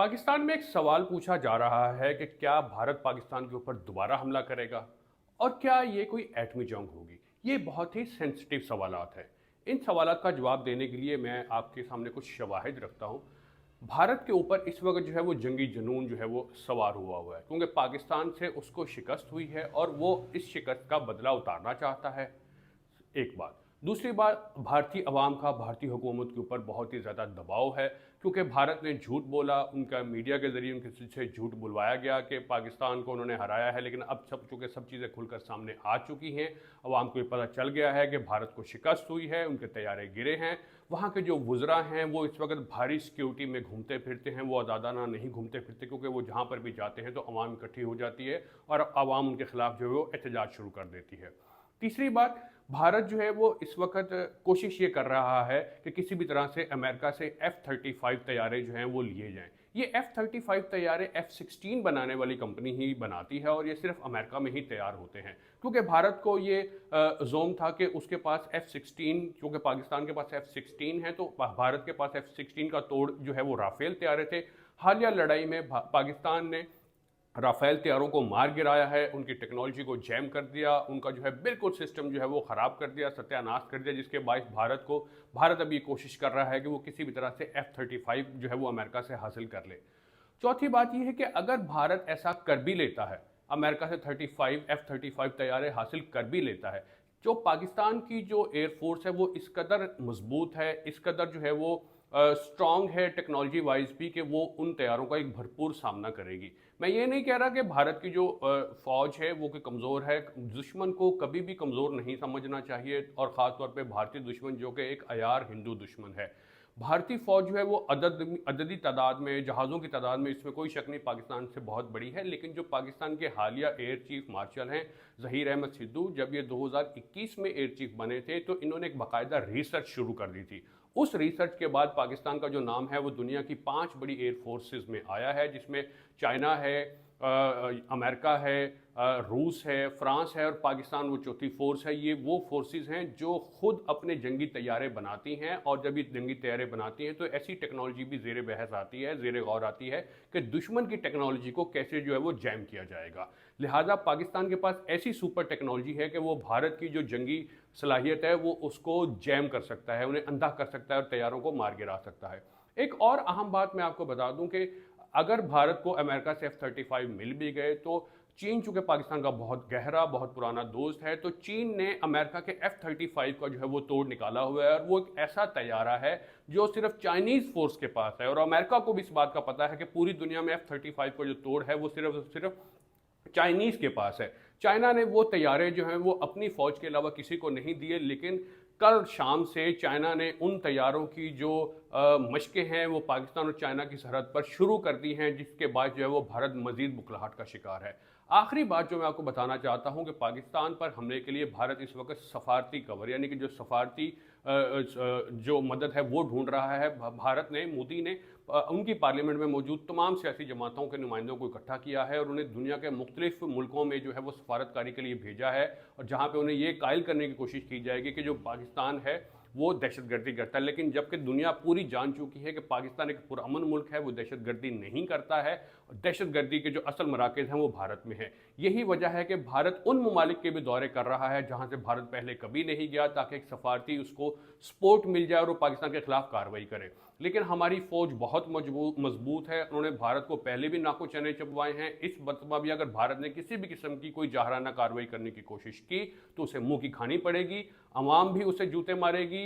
पाकिस्तान में एक सवाल पूछा जा रहा है कि क्या भारत पाकिस्तान के ऊपर दोबारा हमला करेगा और क्या ये कोई एटमी जंग होगी। ये बहुत ही सेंसिटिव सवालात हैं। इन सवालात का जवाब देने के लिए मैं आपके सामने कुछ शवाहिद रखता हूँ। भारत के ऊपर इस वक्त जो है वो जंगी जुनून जो है वो सवार हुआ है क्योंकि पाकिस्तान से उसको शिकस्त हुई है और वो इस शिकस्त का बदला उतारना चाहता है। एक बात। दूसरी बात, भारतीय अवाम का भारतीय हुकूमत के ऊपर बहुत ही ज़्यादा दबाव है क्योंकि भारत ने झूठ बोला, उनका मीडिया के ज़रिए उनके से झूठ बुलवाया गया कि पाकिस्तान को उन्होंने हराया है, लेकिन अब चूँकि सब चीज़ें खुलकर सामने आ चुकी हैं, अवाम को ये पता चल गया है कि भारत को शिकस्त हुई है, उनके तैयारे गिरे हैं। वहाँ के जो वुज़रा हैं वो इस वक्त भारी सिक्योरिटी में घूमते फिरते हैं, वो आज़ादाना नहीं घूमते फिरते क्योंकि वो जहाँ पर भी जाते हैं तो अवाम इकट्ठी हो जाती है और अवाम उनके खिलाफ जो है वो एहतजाज शुरू कर देती है। तीसरी बात, भारत जो है वो इस वक्त कोशिश ये कर रहा है कि किसी भी तरह से अमेरिका से F-35 तैयारे जो हैं वो लिए जाएं। ये F-35 तैयारे F-16 बनाने वाली कंपनी ही बनाती है और ये सिर्फ अमेरिका में ही तैयार होते हैं क्योंकि भारत को ये जोम था कि उसके पास F-16, क्योंकि पाकिस्तान के पास F-16 है तो भारत के पास F-16 का तोड़ जो है वो राफेल तैयारे थे। हालिया लड़ाई में पाकिस्तान ने राफेल तैयारों को मार गिराया है, उनकी टेक्नोलॉजी को जैम कर दिया, उनका जो है बिल्कुल सिस्टम जो है वो ख़राब कर दिया, सत्यानाश कर दिया, जिसके बायस भारत अभी कोशिश कर रहा है कि वो किसी भी तरह से F-35 जो है वो अमेरिका से हासिल कर ले। चौथी बात यह है कि अगर भारत ऐसा कर भी लेता है, अमेरिका से F-35 तैयारे हासिल कर भी लेता है, जो पाकिस्तान की जो एयरफोर्स है वो इस कदर मजबूत है, इस कदर जो है वो स्ट्रॉन्ग है टेक्नोलॉजी वाइज भी कि वो उन तैयारों का एक भरपूर सामना करेगी। मैं ये नहीं कह रहा कि भारत की जो फ़ौज है वो कि कमज़ोर है। दुश्मन को कभी भी कमज़ोर नहीं समझना चाहिए और ख़ास तौर पे भारतीय दुश्मन जो कि एक अयार हिंदू दुश्मन है। भारतीय फ़ौज जो है वो अददी तादाद में, जहाज़ों की तादाद में, इसमें कोई शक नहीं, पाकिस्तान से बहुत बड़ी है। लेकिन जो पाकिस्तान के हालिया एयर चीफ मार्शल हैं ज़हीर अहमद सिद्धू, जब ये 2021 में एयर चीफ बने थे तो इन्होंने एक बाकायदा रिसर्च शुरू कर दी थी। उस रिसर्च के बाद पाकिस्तान का जो नाम है वो दुनिया की 5 बड़ी एयर फोर्सेस में आया है, जिसमें चाइना है, अमेरिका है, रूस है, फ्रांस है और पाकिस्तान वो चौथी फोर्स है। ये वो फोर्सेस हैं जो खुद अपने जंगी तैयारे बनाती हैं और जब ये जंगी तैयारे बनाती हैं तो ऐसी टेक्नोलॉजी भी ज़ेर बहस आती है, ज़ेर गौर आती है कि दुश्मन की टेक्नोलॉजी को कैसे जो है वो जैम किया जाएगा। लिहाजा पाकिस्तान के पास ऐसी सुपर टेक्नोलॉजी है कि वो भारत की जो जंगी सलाहियत है वो उसको जैम कर सकता है, उन्हें अंधा कर सकता है और तैयारों को मार गिरा सकता है। एक और अहम बात मैं आपको बता दूं कि अगर भारत को अमेरिका से F-35 मिल भी गए तो चीन, चूंकि पाकिस्तान का बहुत गहरा, बहुत पुराना दोस्त है, तो चीन ने अमेरिका के F-35 का जो है वो तोड़ निकाला हुआ है और वो एक ऐसा तैयारा है जो सिर्फ चाइनीज फोर्स के पास है और अमेरिका को भी इस बात का पता है कि पूरी दुनिया में F-35 का जो तोड़ है वो सिर्फ चाइनीज के पास है। चाइना ने वो तैयारे जो हैं वो अपनी फौज के अलावा किसी को नहीं दिए, लेकिन कल शाम से चाइना ने उन तैयारों की जो मशकें हैं वो पाकिस्तान और चाइना की सरहद पर शुरू कर दी हैं, जिसके बाद जो है वो भारत मजीद बुखलाहट का शिकार है। आखिरी बात जो मैं आपको बताना चाहता हूं कि पाकिस्तान पर हमले के लिए भारत इस वक्त सफारती कवर, यानी कि जो सफारती जो मदद है वो ढूंढ रहा है। भारत ने, मोदी ने उनकी पार्लियामेंट में मौजूद तमाम सियासी जमातों के नुमाइंदों को इकट्ठा किया है और उन्हें दुनिया के मुख्तलिफ मुल्कों में जो है वो सफारतकारी के लिए भेजा है और जहाँ पे उन्हें ये कायल करने की कोशिश की जाएगी कि जो पाकिस्तान है वो दहशतगर्दी करता है, लेकिन जबकि दुनिया पूरी जान चुकी है कि पाकिस्तान एक पुरअमन मुल्क है, वो दहशतगर्दी नहीं करता है और दहशतगर्दी के जो असल मराकज़ हैं वो भारत में है। यही वजह है कि भारत उन ममालिक के भी दौरे कर रहा है जहाँ से भारत पहले कभी नहीं गया, ताकि एक सफारती उसको सपोर्ट मिल जाए और वो पाकिस्तान के खिलाफ कार्रवाई करे। लेकिन हमारी फौज बहुत मजबूत है, उन्होंने भारत को पहले भी नाको चने चबवाए हैं। इस मरतबा भी अगर भारत ने किसी भी किस्म की कोई जहराना कार्रवाई करने की कोशिश की तो उसे मुंह की खानी पड़ेगी, अवाम भी उसे जूते मारेगी,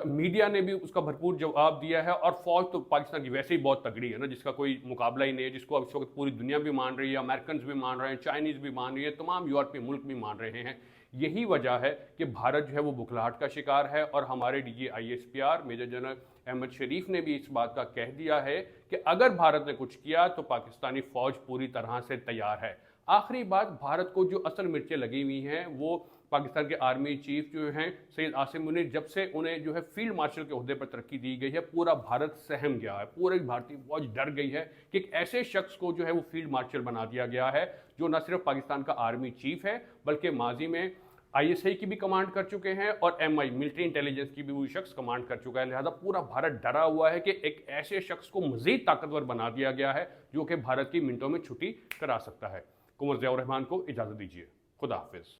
मीडिया ने भी उसका भरपूर जवाब दिया है और फौज तो पाकिस्तान की वैसे ही बहुत तगड़ी है ना, जिसका कोई मुकाबला ही नहीं है, जिसको अब इस वक्त पूरी दुनिया भी मान रही है, अमेरिकन भी मान रहे हैं, चाइनीज़ भी मान रही है, तमाम यूरोपीय मुल्क भी मान रहे हैं। यही वजह है कि भारत जो है वो बुखलाहट का शिकार है और हमारे DG-ISPR मेजर जनरल अहमद शरीफ ने भी इस बात का कह दिया है कि अगर भारत ने कुछ किया तो पाकिस्तानी फौज पूरी तरह से तैयार है। आखिरी बात, भारत को जो असल मिर्चें लगी हुई हैं वो पाकिस्तान के आर्मी चीफ जो हैं सैयद आसिम मुनीर, जब से उन्हें जो है फील्ड मार्शल के ओहदे पर तरक्की दी गई है, पूरा भारत सहम गया है, पूरी भारतीय फौज डर गई है कि एक ऐसे शख्स को जो है वो फील्ड मार्शल बना दिया गया है जो न सिर्फ पाकिस्तान का आर्मी चीफ है बल्कि माजी में आईएसआई की भी कमांड कर चुके हैं और एमआई मिलिट्री इंटेलिजेंस की भी वो शख्स कमांड कर चुका है। लिहाजा पूरा भारत डरा हुआ है कि एक ऐसे शख्स को मजीद ताकतवर बना दिया गया है जो कि भारत की मिनटों में छुट्टी करा सकता है। कुंवर ज़िया-उर-रहमान को इजाज़त दीजिए। खुदा हाफिज़।